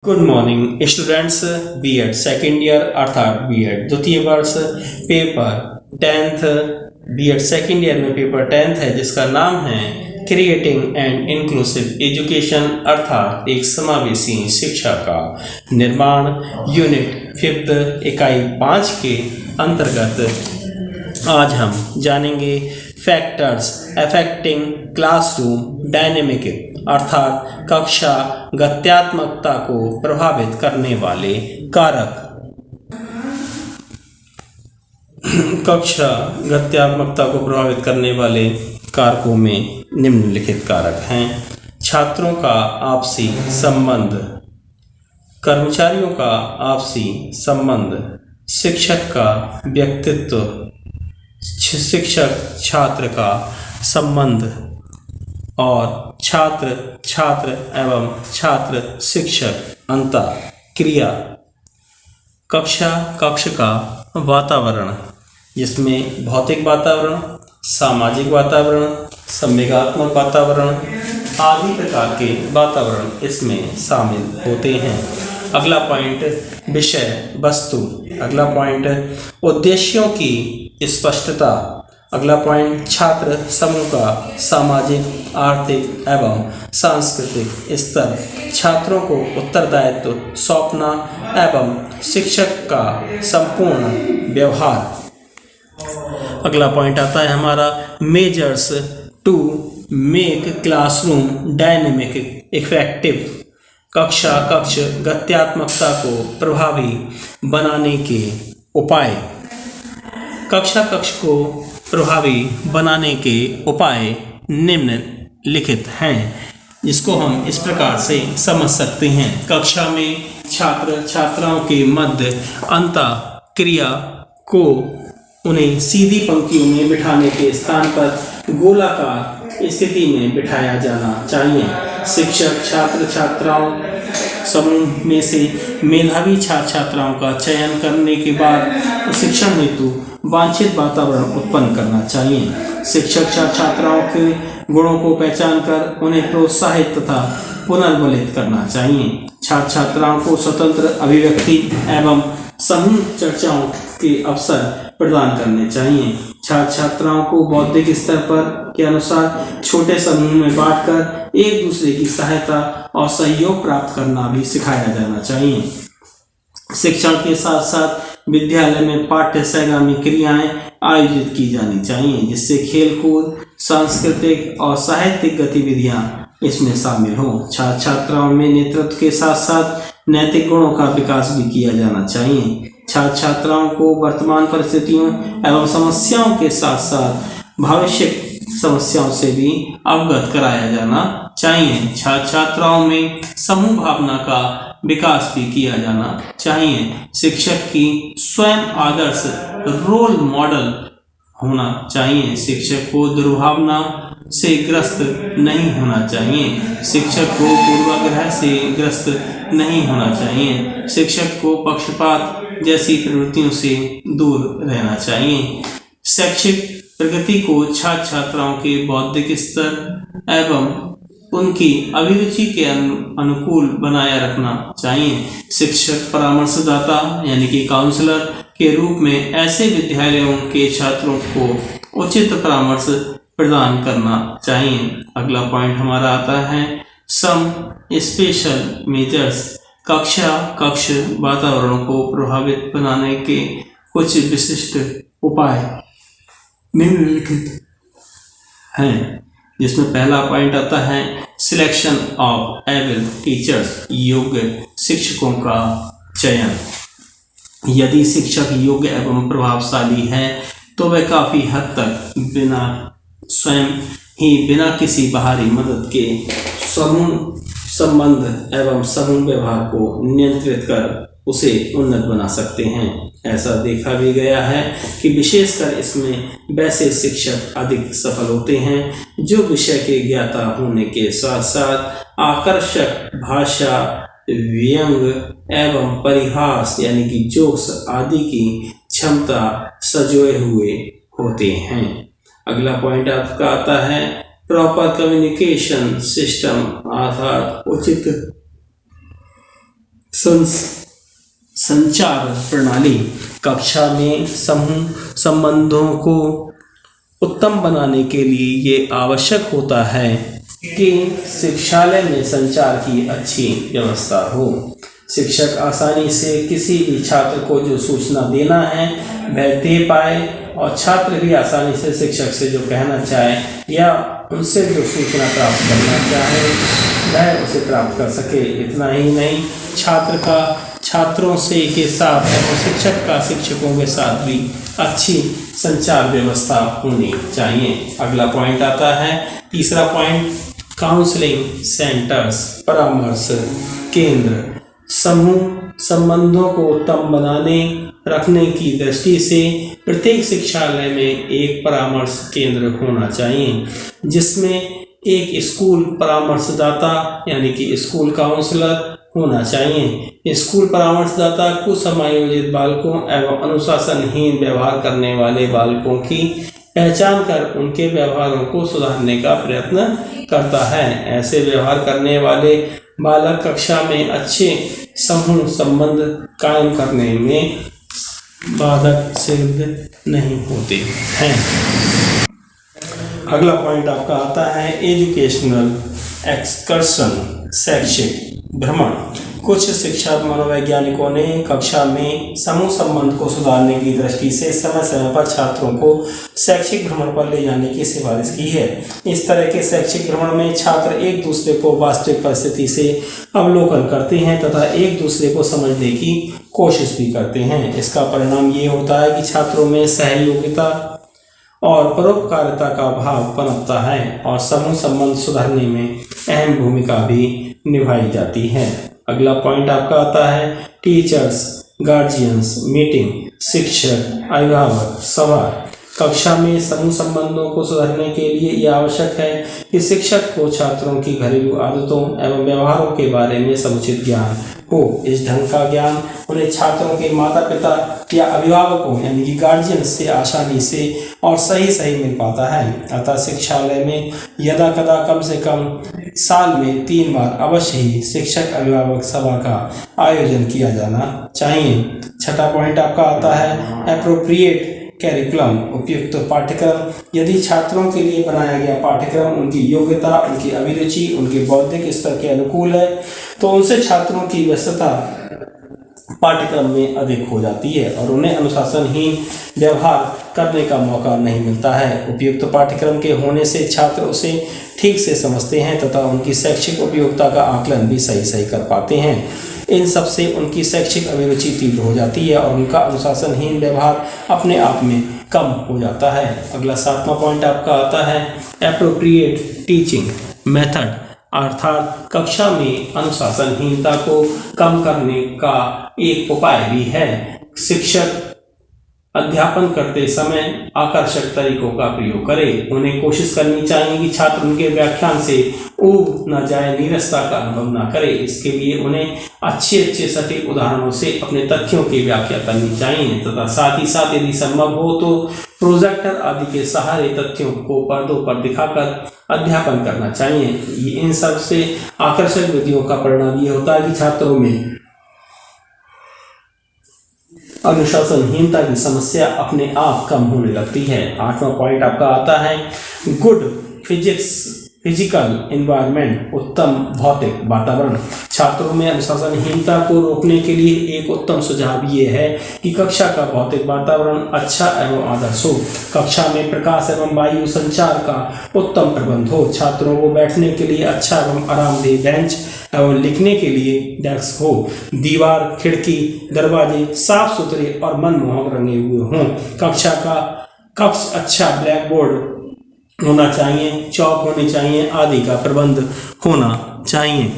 Good morning students. BEd second year अर्थात BEd द्वितीय वर्ष paper 10th BEd second year में पेपर 10th है जिसका नाम है क्रिएटिंग एंड इंक्लूसिव एजुकेशन अर्थात एक समावेशी शिक्षा का निर्माण। यूनिट 5 इकाई 5 के अंतर्गत आज हम जानेंगे फैक्टर्स अफेक्टिंग क्लासरूम डायनेमिक अर्थात कक्षा गत्यात्मकता को प्रभावित करने वाले कारक। कक्षा गत्यात्मकता को प्रभावित करने वाले कारकों में निम्नलिखित कारक हैं: छात्रों का आपसी संबंध, कर्मचारियों का आपसी संबंध, शिक्षक का व्यक्तित्व, शिक्षक छात्र का संबंध और छात्र छात्र एवं छात्र शिक्षक अंतःक्रिया। कक्ष का वातावरण जिसमें भौतिक वातावरण, सामाजिक वातावरण, संवेगात्मक वातावरण आदि प्रकार के वातावरण इसमें शामिल होते हैं। अगला पॉइंट विषय वस्तु। अगला पॉइंट उद्देश्यों की स्पष्टता। अगला पॉइंट छात्र समूह का सामाजिक, आर्थिक एवं सांस्कृतिक स्तर, छात्रों को उत्तरदायित्व सौंपना एवं शिक्षक का संपूर्ण व्यवहार। अगला पॉइंट आता है हमारा measures to make classroom dynamic effective, कक्ष गत्यात्मकता को प्रभावी बनाने के उपाय। कक्ष को प्रभावी बनाने के उपाय निम्नलिखित हैं, जिसको हम इस प्रकार से समझ सकते हैं। कक्षा में छात्र छात्राओं के मध्य अंतःक्रिया को उन्हें सीधी पंक्तियों में बिठाने के स्थान पर गोलाकार स्थिति में बिठाया जाना चाहिए। शिक्षक छात्र छात्राओं समूह में से मेधावी छात्र छात्राओं का चयन करने के बाद शिक्षण हेतु वांछित वातावरण उत्पन्न करना चाहिए। शिक्षक छात्र छात्राओं के गुणों को पहचान कर उन्हें प्रोत्साहित तथा पुनर्बलित करना चाहिए। छात्र छात्राओं को स्वतंत्र अभिव्यक्ति एवं समूह चर्चाओं के अवसर प्रदान करने चाहिए। छात्र छात्राओं को बौद्धिक स्तर पर के अनुसार छोटे समूह में बांटकर एक दूसरे की सहायता और सहयोग प्राप्त करना भी सिखाया जाना चाहिए। शिक्षण के साथ साथ विद्यालय में पाठ्य सहगामी क्रियाएं आयोजित की जानी चाहिए, जिससे खेलकूद, सांस्कृतिक और साहित्यिक गतिविधियां इसमें शामिल हों। छात्र छात्राओं में नेतृत्व के साथ साथ नैतिक गुणों का विकास भी किया जाना चाहिए। छात्र छात्राओं को वर्तमान परिस्थितियों एवं समस्याओं के साथ साथ भविष्य समस्याओं से भी अवगत कराया जाना चाहिए। छात्र छात्राओं में समूह भावना का विकास भी किया जाना चाहिए। शिक्षक की स्वयं आदर्श रोल मॉडल होना चाहिए। शिक्षक को दुर्भावना से ग्रस्त नहीं होना चाहिए। शिक्षक को पूर्वाग्रह से ग्रस्त नहीं होना चाहिए। शिक्षक को पक्षपात जैसी प्रवृत्तियों से दूर रहना चाहिए। शैक्षिक प्रगति को छात्र छात्राओं के बौद्धिक स्तर एवं उनकी अभिरुचि के अनुकूल बनाए रखना चाहिए। शिक्षक परामर्शदाता यानी कि काउंसलर के रूप में ऐसे विद्यालयों के छात्रों को उचित परामर्श प्रदान करना चाहिए। अगला पॉइंट हमारा आता है सम स्पेशल मेजर्स, कक्ष वातावरण को प्रभावित बनाने के कुछ विशिष्ट उपाय निम्नलिखित हैं, जिसमें पहला पॉइंट आता है सिलेक्शन ऑफ एबल टीचर्स, योग्य शिक्षकों का चयन। यदि शिक्षक योग्य एवं प्रभावशाली है तो वह काफी हद तक बिना किसी बाहरी मदद के समूह संबंध एवं समूह व्यवहार को नियंत्रित कर उसे उन्नत बना सकते हैं। ऐसा देखा भी गया है कि विशेषकर इसमें वैसे शिक्षक अधिक सफल होते हैं जो विषय के ज्ञाता होने के साथ साथ आकर्षक भाषा, व्यंग एवं परिहास यानी कि जोक्स आदि की क्षमता सजोए हुए होते हैं। अगला पॉइंट आपका आता है प्रॉपर कम्युनिकेशन सिस्टम अर्थात उचित संचार प्रणाली। कक्षा में समूह संबंधों को उत्तम बनाने के लिए ये आवश्यक होता है कि शिक्षालय में संचार की अच्छी व्यवस्था हो। शिक्षक आसानी से किसी भी छात्र को जो सूचना देना है वह दे पाए और छात्र भी आसानी से शिक्षक से जो कहना चाहे या उनसे जो सूचना प्राप्त करना चाहे वह उसे प्राप्त कर सके। इतना ही नहीं, छात्र का छात्रों से के साथ और शिक्षक का शिक्षकों के साथ भी अच्छी संचार व्यवस्था होनी चाहिए। अगला पॉइंट आता है, तीसरा पॉइंट, काउंसलिंग सेंटर्स, परामर्श केंद्र। समूह संबंधों को उत्तम बनाने रखने की दृष्टि से प्रत्येक शिक्षालय में एक परामर्श केंद्र होना चाहिए, जिसमें एक स्कूल परामर्शदाता यानी कि स्कूल काउंसलर होना चाहिए। स्कूल परामर्शदाता कुछ समायोजित बालकों एवं अनुशासनहीन व्यवहार करने वाले बालकों की पहचान कर उनके व्यवहारों को सुधारने का प्रयत्न करता है। ऐसे व्यवहार करने वाले बालक कक्षा में अच्छे समूह संबंध कायम करने में बाधक सिद्ध नहीं होते हैं। अगला पॉइंट आपका आता है एजुकेशनल एक्सकर्शन, शैक्षिक भ्रमण। कुछ शिक्षा मनोवैज्ञानिकों ने कक्षा में समूह संबंध को सुधारने की दृष्टि से समय समय पर छात्रों को शैक्षिक भ्रमण पर ले जाने की सिफारिश की है। इस तरह के शैक्षिक भ्रमण में छात्र एक दूसरे को वास्तविक परिस्थिति से अवलोकन करते हैं तथा एक दूसरे को समझने की कोशिश भी करते हैं। इसका परिणाम ये होता है कि छात्रों में सहयोगिता और परोपकारिता का भाव पनपता है और समूह संबंध सुधारने में अहम भूमिका भी निभाई जाती है। अगला पॉइंट आपका आता है टीचर्स गार्जियंस मीटिंग, शिक्षक अभिभावक सभा। कक्षा में समूह संबंधों को सुधारने के लिए यह आवश्यक है कि शिक्षक को छात्रों की घरेलू आदतों एवं व्यवहारों के बारे में समुचित ज्ञान हो। इस ढंग का ज्ञान उन्हें छात्रों के माता पिता या अभिभावकों यानी कि गार्जियन से आसानी से और सही मिल पाता है। अतः शिक्षालय में यदा कदा कम से कम साल में 3 बार अवश्य ही शिक्षक अभिभावक सभा का आयोजन किया जाना चाहिए। छठा पॉइंट आपका आता है एप्रोप्रिएट कैरिकुलम, उपयुक्त पाठ्यक्रम। यदि छात्रों के लिए बनाया गया पाठ्यक्रम उनकी योग्यता, उनकी अभिरुचि, उनके बौद्धिक स्तर के अनुकूल है तो उनसे छात्रों की व्यस्तता पाठ्यक्रम में अधिक हो जाती है और उन्हें अनुशासनहीन व्यवहार करने का मौका नहीं मिलता है। उपयुक्त पाठ्यक्रम के होने से छात्र उसे ठीक से समझते हैं तथा उनकी शैक्षिक उपयोगिता का आकलन भी सही कर पाते हैं। इन सब से उनकी शैक्षिक अभिरुचि तीव्र हो जाती है और उनका अनुशासनहीन व्यवहार अपने आप में कम हो जाता है। अगला 7वां पॉइंट आपका आता है एप्रोप्रिएट टीचिंग मेथड, अर्थात कक्षा में अनुशासनहीनता को कम करने का एक उपाय भी है। शिक्षक अध्यापन करते समय आकर्षक तरीकों का प्रयोग करें। उन्हें कोशिश करनी चाहिए कि छात्र उनके व्याख्यान से ऊब न जाए, नीरसता का अनुभव न करे। इसके लिए उन्हें अच्छे सटीक उदाहरणों से अपने तथ्यों की व्याख्या करनी चाहिए तथा साथ ही साथ यदि संभव हो तो प्रोजेक्टर आदि के सहारे तथ्यों को पर्दों पर दिखाकर अध्यापन करना चाहिए। इन सब से आकर्षक विधियों का परिणाम ये होता है कि छात्रों में अनुशासनहीनता की समस्या अपने आप कम होने लगती है। 8वां पॉइंट आपका आता है गुड फिजिकल एनवायरनमेंट, उत्तम भौतिक वातावरण। छात्रों में अनुशासनहीनता को रोकने के लिए एक उत्तम सुझाव ये है कि कक्षा का भौतिक वातावरण अच्छा एवं आदर्श हो। कक्षा में प्रकाश एवं वायु संचार का उत्तम प्रबंध हो। छात्रों को बैठने के लिए अच्छा एवं आरामदेह बेंच एवं लिखने के लिए डेस्क हो। दीवार, खिड़की, दरवाजे साफ सुथरे और मनमोहक रंगे हुए हों। कक्ष अच्छा ब्लैक बोर्ड होना चाहिए, चौक होने चाहिए आदि का प्रबंध होना चाहिए।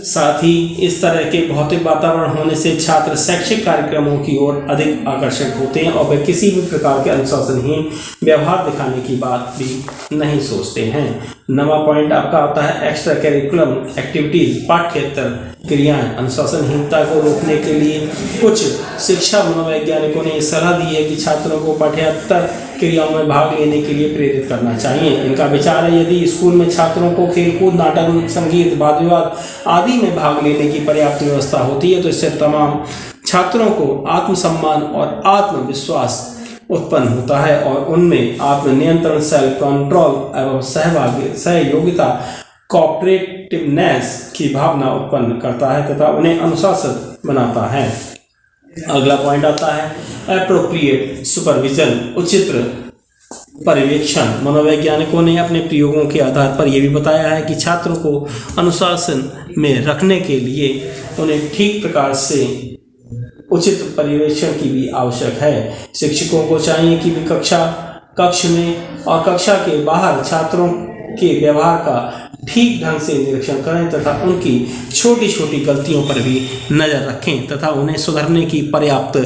साथ ही इस तरह के भौतिक वातावरण होने से छात्र शैक्षिक कार्यक्रमों की ओर अधिक आकर्षक होते हैं और वे किसी भी प्रकार के अनुशासनहीन व्यवहार दिखाने की बात भी नहीं सोचते हैं। 9वां पॉइंट आपका आता है एक्स्ट्रा करिकुलम एक्टिविटीज, पाठ्येतर क्रियाएं। अनुशासनहीनता को रोकने के लिए कुछ शिक्षा मनोवैज्ञानिकों ने सलाह दी है कि छात्रों को पाठ्येतर क्रियाओं में भाग लेने के लिए प्रेरित करना चाहिए। इनका विचार है यदि स्कूल में छात्रों को खेलकूद, नाटक, संगीत, वाद विवाद आदि में भाग लेने की पर्याप्त व्यवस्था होती है तो इससे तमाम छात्रों को आत्मसम्मान और आत्मविश्वास उत्पन्न होता है और उनमें आत्मनियंत्रण, सेल्फ कंट्रोल एवं सहयोगिता, कोऑपरेटिवनेस की भावना उत्पन्न करता है तथा उन्हें अनुशासित बनाता है। अगला पॉइंट आता है एप्रोप्रिएट सुपरविजन, उचित पर्यवेक्षण। मनोवैज्ञानिकों ने अपने प्रयोगों के आधार पर यह भी बताया है कि छात्रों को अनुशासन में रखने के लिए उन्हें ठीक प्रकार से उचित पर्यवेक्षण की भी आवश्यक है। शिक्षकों को चाहिए कि वे कक्ष में और कक्षा के बाहर छात्रों के व्यवहार का ठीक ढंग से निरीक्षण करें तथा उनकी छोटी छोटी गलतियों पर भी नज़र रखें तथा उन्हें सुधरने की पर्याप्त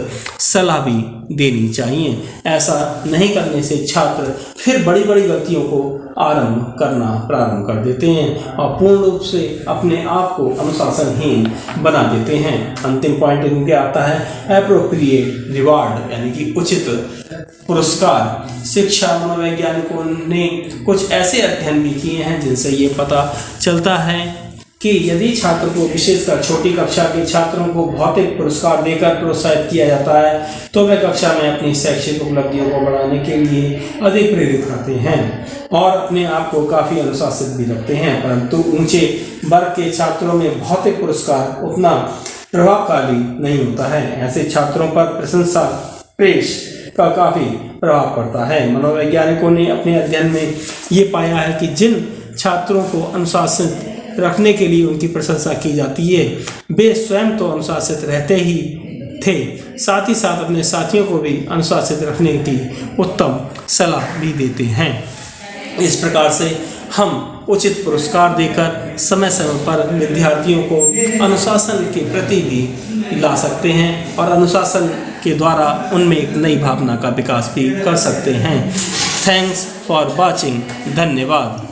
सलाह भी देनी चाहिए। ऐसा नहीं करने से छात्र फिर बड़ी बड़ी गलतियों को करना प्रारंभ कर देते हैं और पूर्ण रूप से अपने आप को अनुशासनहीन बना देते हैं। अंतिम पॉइंट इनके आता है एप्रोप्रिएट रिवार्ड, यानी कि उचित पुरस्कार। शिक्षा मनोवैज्ञानिकों ने कुछ ऐसे अध्ययन भी किए हैं जिनसे ये पता चलता है कि यदि छात्र को, विशेषकर छोटी कक्षा के छात्रों को भौतिक पुरस्कार देकर प्रोत्साहित किया जाता है तो वे कक्षा में अपनी शैक्षिक उपलब्धियों को बढ़ाने के लिए अधिक प्रेरित करते हैं और अपने आप को काफ़ी अनुशासित भी रखते हैं। परंतु ऊंचे वर्ग के छात्रों में भौतिक पुरस्कार उतना प्रभावशाली नहीं होता है। ऐसे छात्रों पर प्रशंसा, प्रेस का काफ़ी प्रभाव पड़ता है। मनोवैज्ञानिकों ने अपने अध्ययन में ये पाया है कि जिन छात्रों को अनुशासित रखने के लिए उनकी प्रशंसा की जाती है वे स्वयं तो अनुशासित रहते ही थे, साथ ही साथ अपने साथियों को भी अनुशासित रखने की उत्तम सलाह भी देते हैं। इस प्रकार से हम उचित पुरस्कार देकर समय समय पर विद्यार्थियों को अनुशासन के प्रति भी ला सकते हैं और अनुशासन के द्वारा उनमें एक नई भावना का विकास भी कर सकते हैं। Thanks for watching. धन्यवाद।